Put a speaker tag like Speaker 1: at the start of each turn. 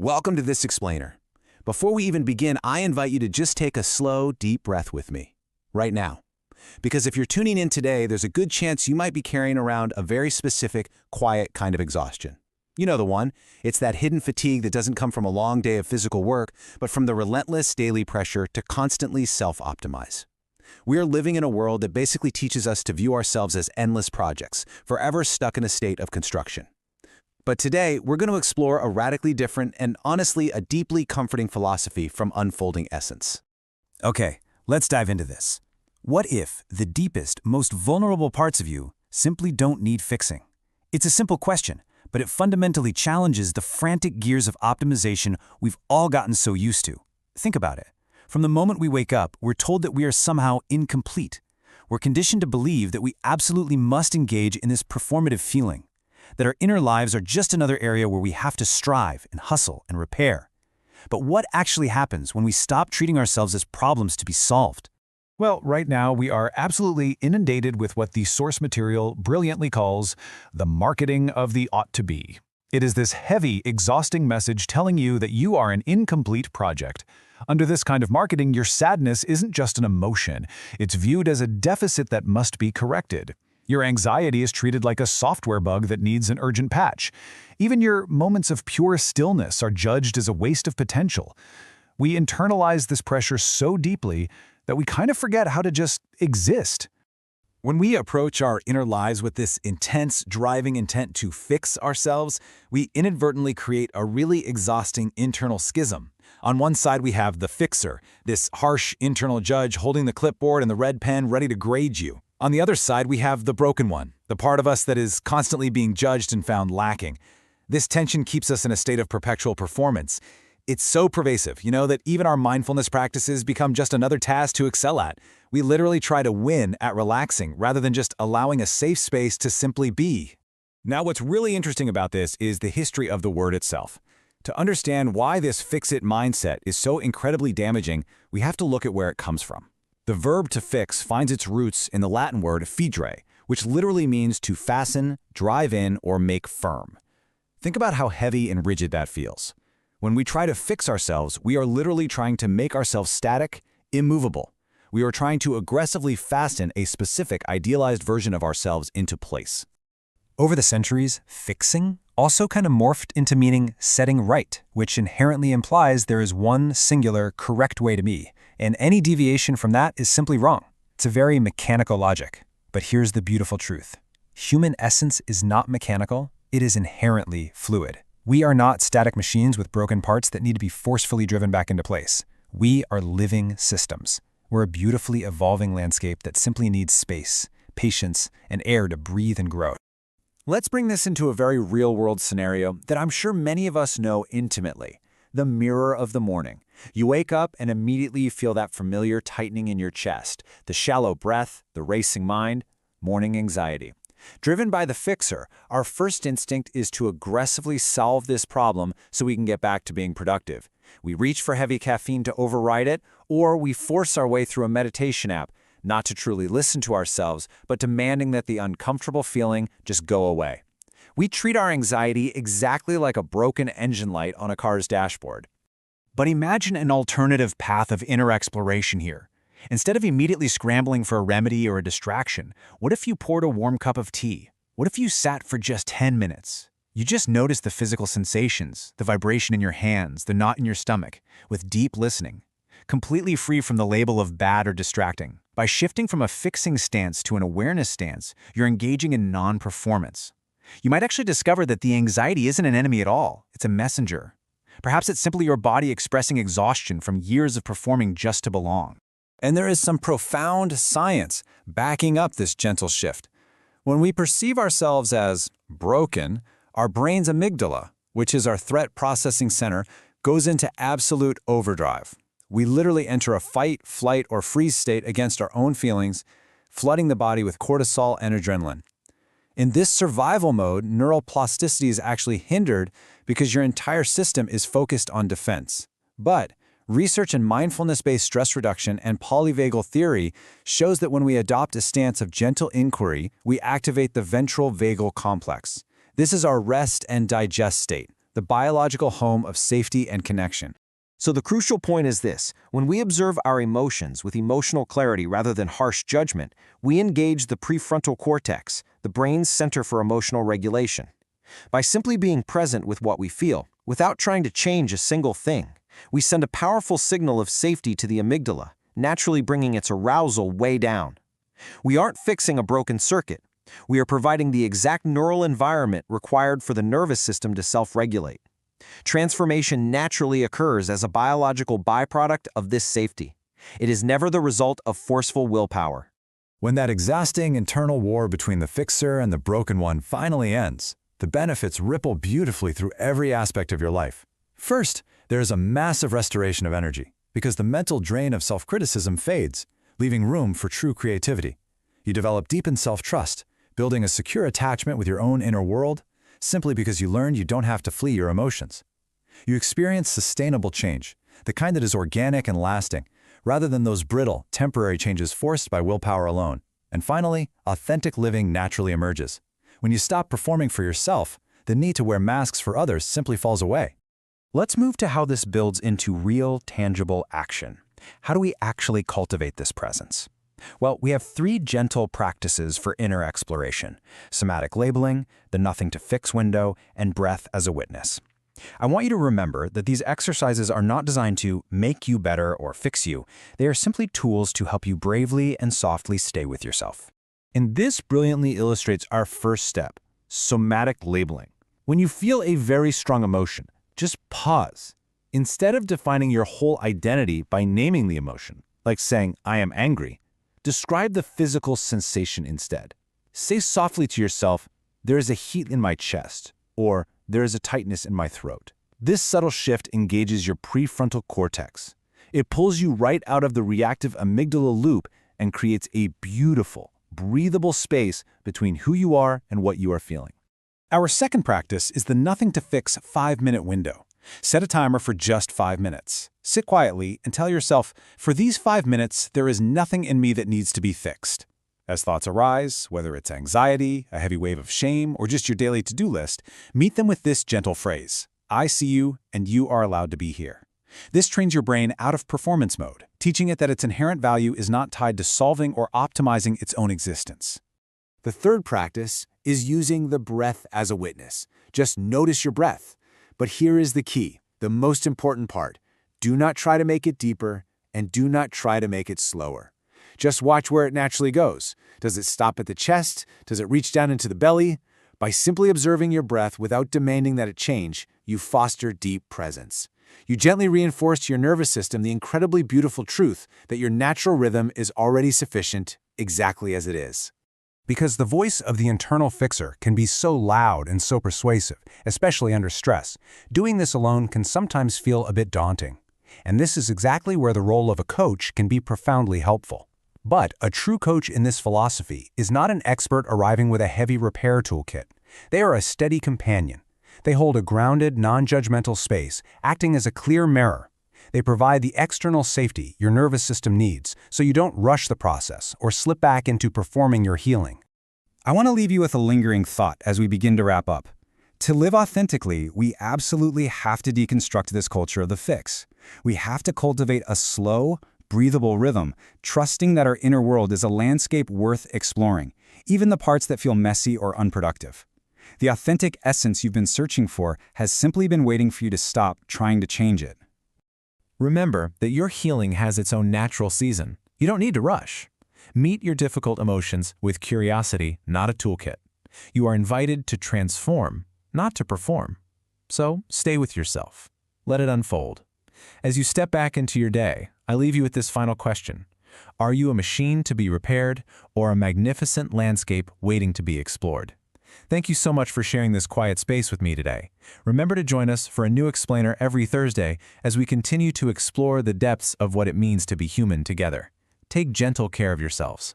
Speaker 1: Welcome to This Explainer. Before we even begin, I invite you to just take a slow, deep breath with me, right now. Because if you're tuning in today, there's a good chance you might be carrying around a very specific, quiet kind of exhaustion. You know the one. It's that hidden fatigue that doesn't come from a long day of physical work, but from the relentless daily pressure to constantly self-optimize. We are living in a world that basically teaches us to view ourselves as endless projects, forever stuck in a state of construction. But today, we're going to explore a radically different and honestly a deeply comforting philosophy from Unfolding Essence.
Speaker 2: Okay, let's dive into this. What if the deepest, most vulnerable parts of you simply don't need fixing? It's a simple question, but it fundamentally challenges the frantic gears of optimization we've all gotten so used to. Think about it. From the moment we wake up, we're told that we are somehow incomplete. We're conditioned to believe that we absolutely must engage in this performative feeling, that our inner lives are just another area where we have to strive and hustle and repair. But what actually happens when we stop treating ourselves as problems to be solved?
Speaker 3: Well, right now we are absolutely inundated with what the source material brilliantly calls the marketing of the ought-to-be. It is this heavy, exhausting message telling you that you are an incomplete project. Under this kind of marketing, your sadness isn't just an emotion. It's viewed as a deficit that must be corrected. Your anxiety is treated like a software bug that needs an urgent patch. Even your moments of pure stillness are judged as a waste of potential. We internalize this pressure so deeply that we kind of forget how to just exist.
Speaker 2: When we approach our inner lives with this intense, driving intent to fix ourselves, we inadvertently create a really exhausting internal schism. On one side, we have the fixer, this harsh internal judge holding the clipboard and the red pen ready to grade you. On the other side, we have the broken one, the part of us that is constantly being judged and found lacking. This tension keeps us in a state of perpetual performance. It's so pervasive, that even our mindfulness practices become just another task to excel at. We literally try to win at relaxing rather than just allowing a safe space to simply be. Now, what's really interesting about this is the history of the word itself. To understand why this fix-it mindset is so incredibly damaging, we have to look at where it comes from. The verb to fix finds its roots in the Latin word figere, which literally means to fasten, drive in, or make firm. Think about how heavy and rigid that feels. When we try to fix ourselves, we are literally trying to make ourselves static, immovable. We are trying to aggressively fasten a specific idealized version of ourselves into place. Over the centuries, fixing also kind of morphed into meaning setting right, which inherently implies there is one singular correct way to be, and any deviation from that is simply wrong. It's a very mechanical logic. But here's the beautiful truth. Human essence is not mechanical, it is inherently fluid. We are not static machines with broken parts that need to be forcefully driven back into place. We are living systems. We're a beautifully evolving landscape that simply needs space, patience, and air to breathe and grow. Let's bring this into a very real-world scenario that I'm sure many of us know intimately. The mirror of the morning. You wake up and immediately you feel that familiar tightening in your chest, the shallow breath, the racing mind, morning anxiety. Driven by the fixer, our first instinct is to aggressively solve this problem so we can get back to being productive. We reach for heavy caffeine to override it, or we force our way through a meditation app, not to truly listen to ourselves, but demanding that the uncomfortable feeling just go away. We treat our anxiety exactly like a broken engine light on a car's dashboard. But imagine an alternative path of inner exploration here. Instead of immediately scrambling for a remedy or a distraction, what if you poured a warm cup of tea? What if you sat for just 10 minutes? You just noticed the physical sensations, the vibration in your hands, the knot in your stomach, with deep listening, completely free from the label of bad or distracting. By shifting from a fixing stance to an awareness stance, you're engaging in non-performance. You might actually discover that the anxiety isn't an enemy at all, it's a messenger. Perhaps it's simply your body expressing exhaustion from years of performing just to belong. And there is some profound science backing up this gentle shift. When we perceive ourselves as broken, our brain's amygdala, which is our threat processing center, goes into absolute overdrive. We literally enter a fight, flight, or freeze state against our own feelings, flooding the body with cortisol and adrenaline. In this survival mode, neural plasticity is actually hindered because your entire system is focused on defense. But research in mindfulness-based stress reduction and polyvagal theory shows that when we adopt a stance of gentle inquiry, we activate the ventral vagal complex. This is our rest and digest state, the biological home of safety and connection.
Speaker 4: So the crucial point is this: when we observe our emotions with emotional clarity rather than harsh judgment, we engage the prefrontal cortex, the brain's center for emotional regulation. By simply being present with what we feel, without trying to change a single thing, we send a powerful signal of safety to the amygdala, naturally bringing its arousal way down. We aren't fixing a broken circuit. We are providing the exact neural environment required for the nervous system to self-regulate. Transformation naturally occurs as a biological byproduct of this safety. It is never the result of forceful willpower.
Speaker 2: When that exhausting internal war between the fixer and the broken one finally ends, the benefits ripple beautifully through every aspect of your life. First, there is a massive restoration of energy, because the mental drain of self-criticism fades, leaving room for true creativity. You develop deepened self-trust, building a secure attachment with your own inner world, simply because you learned you don't have to flee your emotions. You experience sustainable change, the kind that is organic and lasting, rather than those brittle, temporary changes forced by willpower alone. And finally, authentic living naturally emerges. When you stop performing for yourself, the need to wear masks for others simply falls away.
Speaker 3: Let's move to how this builds into real, tangible action. How do we actually cultivate this presence? Well, we have 3 gentle practices for inner exploration: somatic labeling, the nothing to fix window, and breath as a witness. I want you to remember that these exercises are not designed to make you better or fix you. They are simply tools to help you bravely and softly stay with yourself.
Speaker 5: And this brilliantly illustrates our first step, somatic labeling. When you feel a very strong emotion, just pause. Instead of defining your whole identity by naming the emotion, like saying, "I am angry," describe the physical sensation instead. Say softly to yourself, "There is a heat in my chest," or "There is a tightness in my throat." This subtle shift engages your prefrontal cortex. It pulls you right out of the reactive amygdala loop and creates a beautiful, breathable space between who you are and what you are feeling.
Speaker 3: Our second practice is the nothing to fix 5-minute window. Set a timer for just 5 minutes. Sit quietly and tell yourself, for these 5 minutes, there is nothing in me that needs to be fixed. As thoughts arise, whether it's anxiety, a heavy wave of shame, or just your daily to-do list, meet them with this gentle phrase: "I see you, and you are allowed to be here." This trains your brain out of performance mode, teaching it that its inherent value is not tied to solving or optimizing its own existence.
Speaker 1: The third practice is using the breath as a witness. Just notice your breath. But here is the key, the most important part. Do not try to make it deeper, and do not try to make it slower. Just watch where it naturally goes. Does it stop at the chest? Does it reach down into the belly? By simply observing your breath without demanding that it change, you foster deep presence. You gently reinforce to your nervous system the incredibly beautiful truth that your natural rhythm is already sufficient, exactly as it is.
Speaker 3: Because the voice of the internal fixer can be so loud and so persuasive, especially under stress, doing this alone can sometimes feel a bit daunting. And this is exactly where the role of a coach can be profoundly helpful. But a true coach in this philosophy is not an expert arriving with a heavy repair toolkit. They are a steady companion. They hold a grounded, non-judgmental space, acting as a clear mirror. They provide the external safety your nervous system needs, so you don't rush the process or slip back into performing your healing. I want to leave you with a lingering thought as we begin to wrap up. To live authentically, we absolutely have to deconstruct this culture of the fix. We have to cultivate a slow, breathable rhythm, trusting that our inner world is a landscape worth exploring, even the parts that feel messy or unproductive. The authentic essence you've been searching for has simply been waiting for you to stop trying to change it.
Speaker 5: Remember that your healing has its own natural season. You don't need to rush. Meet your difficult emotions with curiosity, not a toolkit. You are invited to transform, not to perform. So stay with yourself. Let it unfold. As you step back into your day, I leave you with this final question. Are you a machine to be repaired or a magnificent landscape waiting to be explored? Thank you so much for sharing this quiet space with me today. Remember to join us for a new explainer every Thursday as we continue to explore the depths of what it means to be human together. Take gentle care of yourselves.